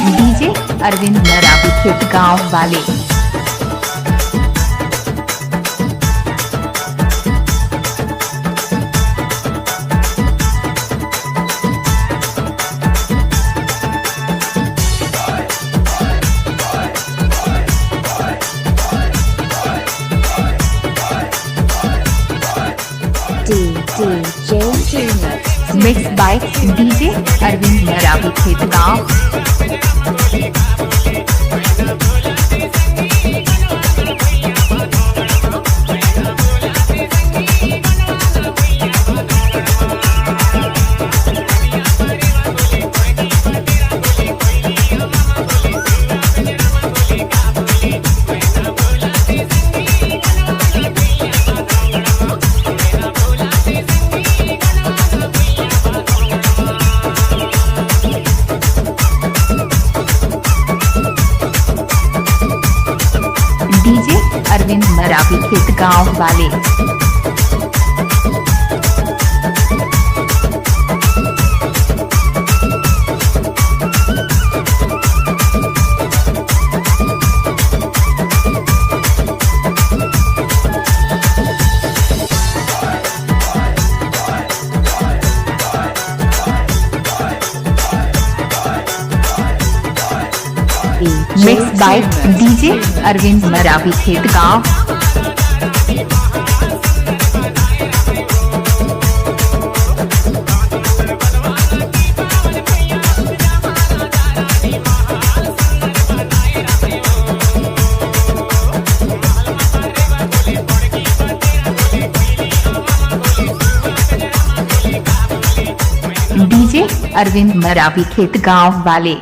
DJ Arvind Maravi खेत गांव वाले। Mix by DJ Arvind Maravi खेत गांव। डीजे अरविंद मरावी खेत गांव वाले। Mix by DJ Arvind Maravi खेत गांव। डीजे अरविंद मरावी खेत गांव वाले।